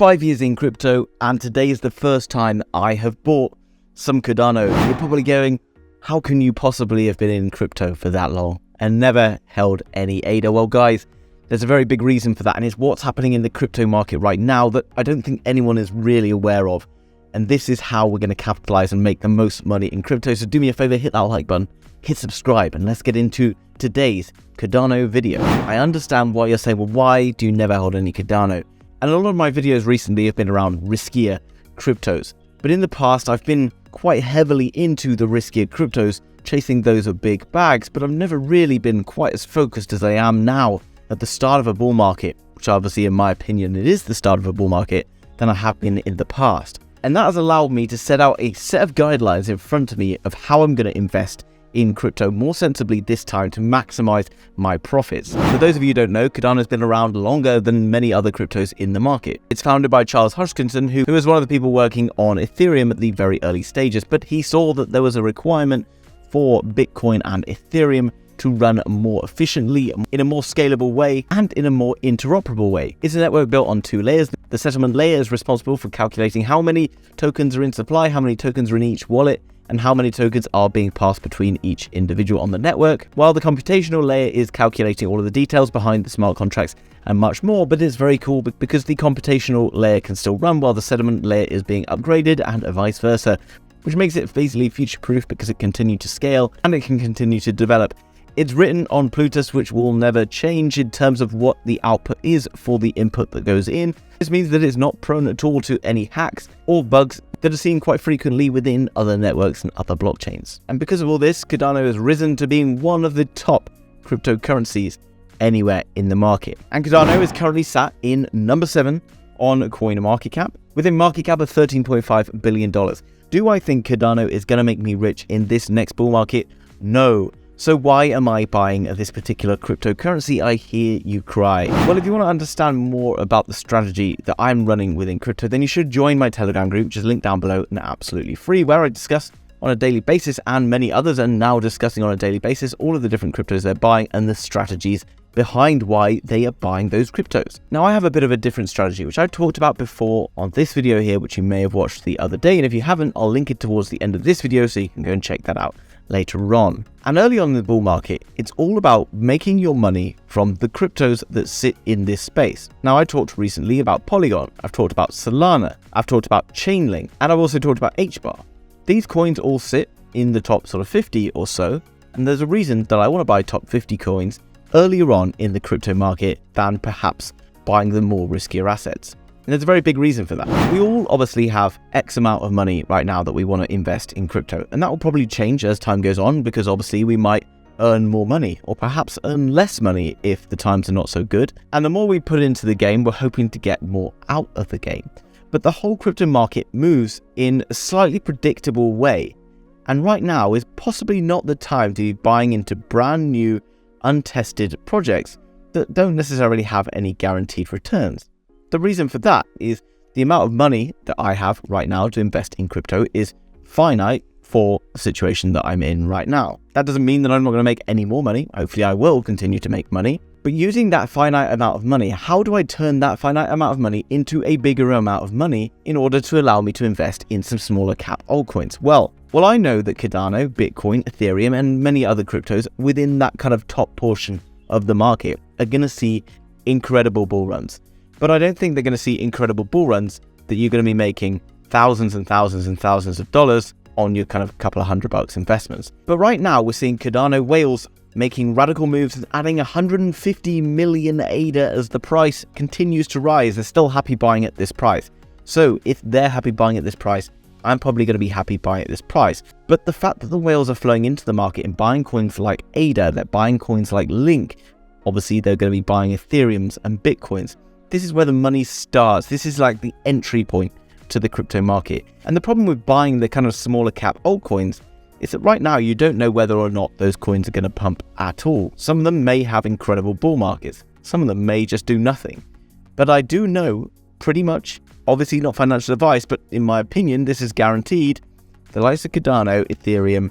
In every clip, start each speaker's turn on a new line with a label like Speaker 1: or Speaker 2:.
Speaker 1: 5 years in crypto, and today is the first time I have bought some Cardano. You're probably going, how can you possibly have been in crypto for that long and never held any ADA? Well guys, there's a very big reason for that, and it's what's happening in the crypto market right now that I don't think anyone is really aware of. And this is how we're going to capitalize and make the most money in crypto. So do me a favor, hit that like button, hit subscribe, and let's get into today's Cardano video. I understand why you're saying, well, why do you never hold any Cardano? And a lot of my videos recently have been around riskier cryptos. But in the past, I've been quite heavily into the riskier cryptos, chasing those with big bags, but I've never really been quite as focused as I am now at the start of a bull market, which obviously, in my opinion, it is the start of a bull market, than I have been in the past. And that has allowed me to set out a set of guidelines in front of me of how I'm going to invest in crypto more sensibly this time to maximize my profits. For those of you who don't know, Cardano has been around longer than many other cryptos in the market. It's founded by Charles Hoskinson, who was one of the people working on Ethereum at the very early stages, but he saw that there was a requirement for Bitcoin and Ethereum to run more efficiently, in a more scalable way, and in a more interoperable way. It's a network built on two layers. The settlement layer is responsible for calculating how many tokens are in supply, how many tokens are in each wallet, and how many tokens are being passed between each individual on the network, while the computational layer is calculating all of the details behind the smart contracts and much more. But it's very cool because the computational layer can still run while the settlement layer is being upgraded, and vice versa, which makes it basically future-proof because it continues to scale and it can continue to develop. It's written on Plutus, which will never change in terms of what the output is for the input that goes in. This means that it's not prone at all to any hacks or bugs that are seen quite frequently within other networks and other blockchains. And because of all this, Cardano has risen to being one of the top cryptocurrencies anywhere in the market. And Cardano is currently sat in number 7 on CoinMarketCap, with a market cap of $13.5 billion. Do I think Cardano is going to make me rich in this next bull market? No. So why am I buying this particular cryptocurrency? I hear you cry. Well, if you want to understand more about the strategy that I'm running within crypto, then you should join my Telegram group, which is linked down below and absolutely free, where I discuss on a daily basis, and many others are now discussing on a daily basis, all of the different cryptos they're buying and the strategies behind why they are buying those cryptos. Now, I have a bit of a different strategy, which I talked about before on this video here, which you may have watched the other day. And if you haven't, I'll link it towards the end of this video so you can go and check that out later on. And early on in the bull market, it's all about making your money from the cryptos that sit in this space. Now, I talked recently about Polygon, I've talked about Solana, I've talked about Chainlink, and I've also talked about HBAR. These coins all sit in the top sort of 50 or so, and there's a reason that I want to buy top 50 coins earlier on in the crypto market than perhaps buying the more riskier assets. And there's a very big reason for that. We all obviously have X amount of money right now that we want to invest in crypto, and that will probably change as time goes on, because obviously we might earn more money or perhaps earn less money if the times are not so good. And the more we put into the game, we're hoping to get more out of the game. But the whole crypto market moves in a slightly predictable way, and right now is possibly not the time to be buying into brand new, untested projects that don't necessarily have any guaranteed returns. The reason for that is the amount of money that I have right now to invest in crypto is finite for the situation that I'm in right now. That doesn't mean that I'm not going to make any more money. Hopefully I will continue to make money. But using that finite amount of money, how do I turn that finite amount of money into a bigger amount of money in order to allow me to invest in some smaller cap altcoins? Well, I know that Cardano, Bitcoin, Ethereum, and many other cryptos within that kind of top portion of the market are going to see incredible bull runs. But I don't think they're going to see incredible bull runs that you're going to be making thousands and thousands and thousands of dollars on your kind of couple of $100 investments. But right now we're seeing Cardano whales making radical moves and adding 150 million ADA as the price continues to rise. They're still happy buying at this price. So if they're happy buying at this price, I'm probably going to be happy buying at this price. But the fact that the whales are flowing into the market and buying coins like ADA, they're buying coins like Link, obviously they're going to be buying Ethereums and Bitcoins. This is where the money starts. This is like the entry point to the crypto market. And the problem with buying the kind of smaller cap altcoins is that right now you don't know whether or not those coins are going to pump at all. Some of them may have incredible bull markets. Some of them may just do nothing. But I do know pretty much, obviously not financial advice, but in my opinion, this is guaranteed, the likes of Cardano, Ethereum,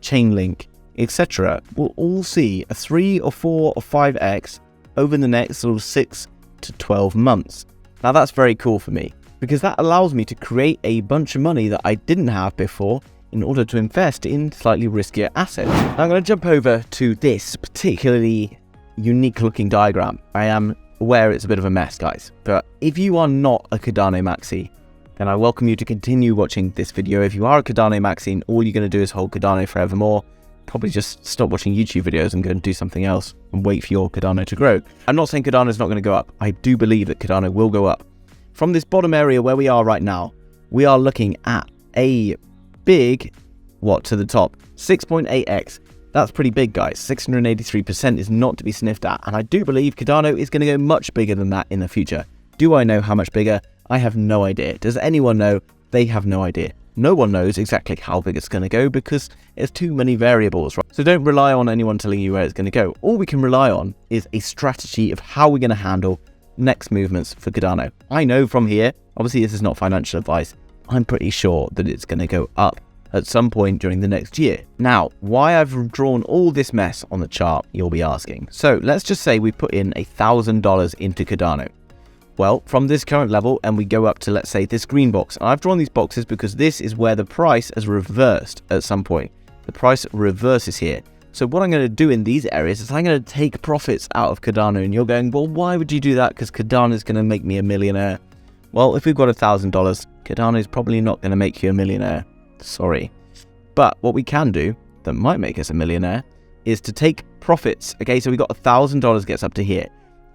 Speaker 1: Chainlink, etc. will all see a 3 or 4 or 5x over the next sort of 6 to 12 months. Now that's very cool for me, because that allows me to create a bunch of money that I didn't have before in order to invest in slightly riskier assets. Now I'm going to jump over to this particularly unique looking diagram. I am aware it's a bit of a mess, guys, but if you are not a Cardano maxi, then I welcome you to continue watching this video. If you are a Cardano maxi and all you're going to do is hold Cardano forevermore, probably just stop watching YouTube videos and go and do something else and wait for your Cardano to grow. I'm not saying Cardano is not going to go up. I do believe that Cardano will go up. From this bottom area where we are right now, we are looking at a big, to the top, 6.8x. That's pretty big, guys. 683% is not to be sniffed at. And I do believe Cardano is going to go much bigger than that in the future. Do I know how much bigger? I have no idea. Does anyone know? They have no idea. No one knows exactly how big it's going to go because there's too many variables, right? So don't rely on anyone telling you where it's going to go. All we can rely on is a strategy of how we're going to handle next movements for Cardano. I know from here, obviously this is not financial advice, I'm pretty sure that it's going to go up at some point during the next year. Now, why I've drawn all this mess on the chart, you'll be asking. So let's just say we put in $1,000 into Cardano. Well, from this current level and we go up to, let's say, this green box. And I've drawn these boxes because this is where the price has reversed at some point. The price reverses here. So what I'm going to do in these areas is I'm going to take profits out of Cardano. And you're going, well, why would you do that? Because Cardano is going to make me a millionaire. Well, if we've got $1,000, Cardano is probably not going to make you a millionaire. Sorry. But what we can do that might make us a millionaire is to take profits. Okay, so we got $1,000 gets up to here.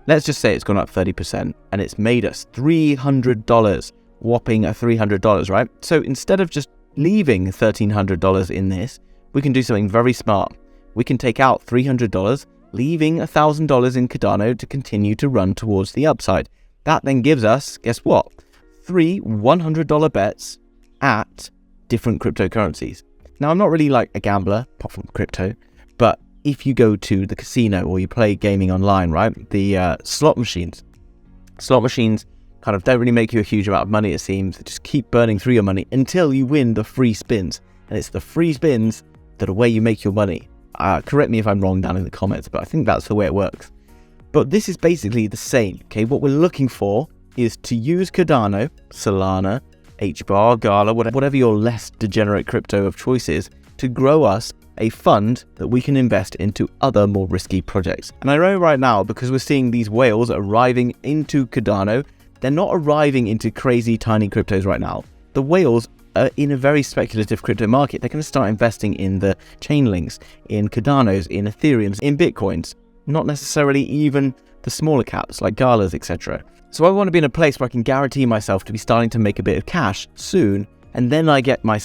Speaker 1: Let's just say it's gone up 30% and it's made us $300, whopping $300, right? So instead of just leaving $1,300 in this, we can do something very smart. We can take out $300, leaving $1,000 in Cardano to continue to run towards the upside. That then gives us, guess what? 3 $100 bets at different cryptocurrencies. Now, I'm not really like a gambler, apart from crypto, but if you go to the casino or you play gaming online, right, the slot machines kind of don't really make you a huge amount of money, it seems. They just keep burning through your money until you win the free spins. And it's the free spins that are where you make your money. Correct me if I'm wrong down in the comments, but I think that's the way it works. But this is basically the same, okay? What we're looking for is to use Cardano, Solana, HBAR, Gala, whatever your less degenerate crypto of choice is, to grow us a fund that we can invest into other more risky projects. And I know right now, because we're seeing these whales arriving into Cardano, they're not arriving into crazy tiny cryptos right now. The whales are in a very speculative crypto market. They're going to start investing in the Chainlinks, in Cardanos, in Ethereums, in Bitcoins, not necessarily even the smaller caps like Galas, etc. So I want to be in a place where I can guarantee myself to be starting to make a bit of cash soon, and then I get my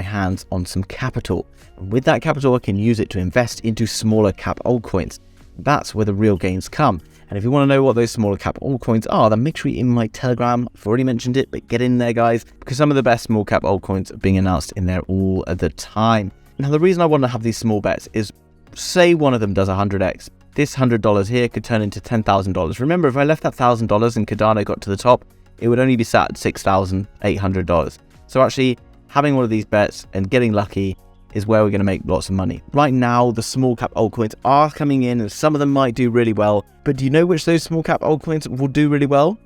Speaker 1: hands on some capital. And with that capital, I can use it to invest into smaller cap altcoins. That's where the real gains come. And if you want to know what those smaller cap altcoins are, then make sure you're in my Telegram. I've already mentioned it, but get in there, guys, because some of the best small cap altcoins are being announced in there all of the time. Now, the reason I want to have these small bets is, say one of them does 100x. This $100 here could turn into $10,000. Remember, if I left that $1,000 and Cardano got to the top, it would only be sat at $6,800. So actually, having one of these bets and getting lucky is where we're going to make lots of money. Right now, the small cap altcoins are coming in and some of them might do really well. But do you know which those small cap altcoins will do really well?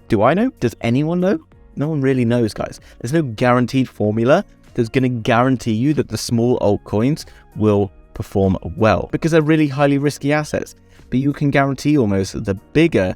Speaker 1: Do I know? Does anyone know? No one really knows, guys. There's no guaranteed formula that's going to guarantee you that the small altcoins will perform well because they're really highly risky assets. But you can guarantee almost that the bigger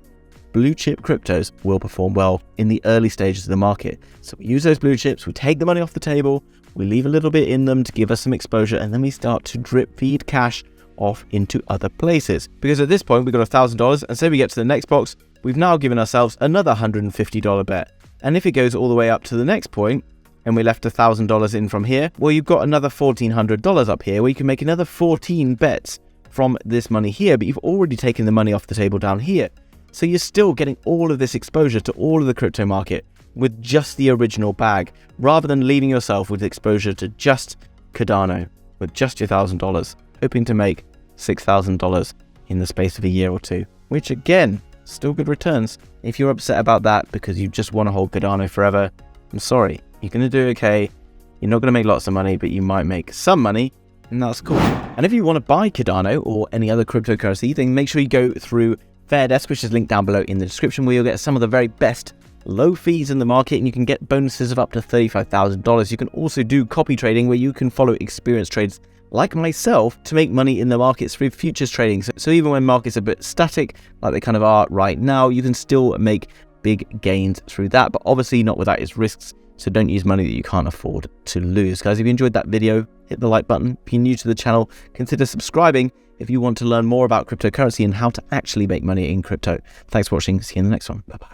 Speaker 1: blue chip cryptos will perform well in the early stages of the market. So we use those blue chips, we take the money off the table, we leave a little bit in them to give us some exposure, and then we start to drip feed cash off into other places. Because at this point, we've got $1,000, and say we get to the next box, we've now given ourselves another $150 bet. And if it goes all the way up to the next point, and we left $1,000 in from here, well, you've got another $1,400 up here where you can make another 14 bets from this money here, but you've already taken the money off the table down here. So you're still getting all of this exposure to all of the crypto market with just the original bag, rather than leaving yourself with exposure to just Cardano with just your $1,000, hoping to make $6,000 in the space of a year or two, which again, still good returns. If you're upset about that because you just want to hold Cardano forever, I'm sorry. You're going to do okay. You're not going to make lots of money, but you might make some money, and that's cool. And if you want to buy Cardano or any other cryptocurrency, then make sure you go through Fair Desk, which is linked down below in the description, where you'll get some of the very best low fees in the market, and you can get bonuses of up to $35,000. You can also do copy trading, where you can follow experienced traders like myself to make money in the markets through futures trading. So even when markets are a bit static, like they kind of are right now, you can still make big gains through that, but obviously not without its risks. So don't use money that you can't afford to lose. Guys, if you enjoyed that video, hit the like button. If you're new to the channel, consider subscribing if you want to learn more about cryptocurrency and how to actually make money in crypto. Thanks for watching. See you in the next one. Bye-bye.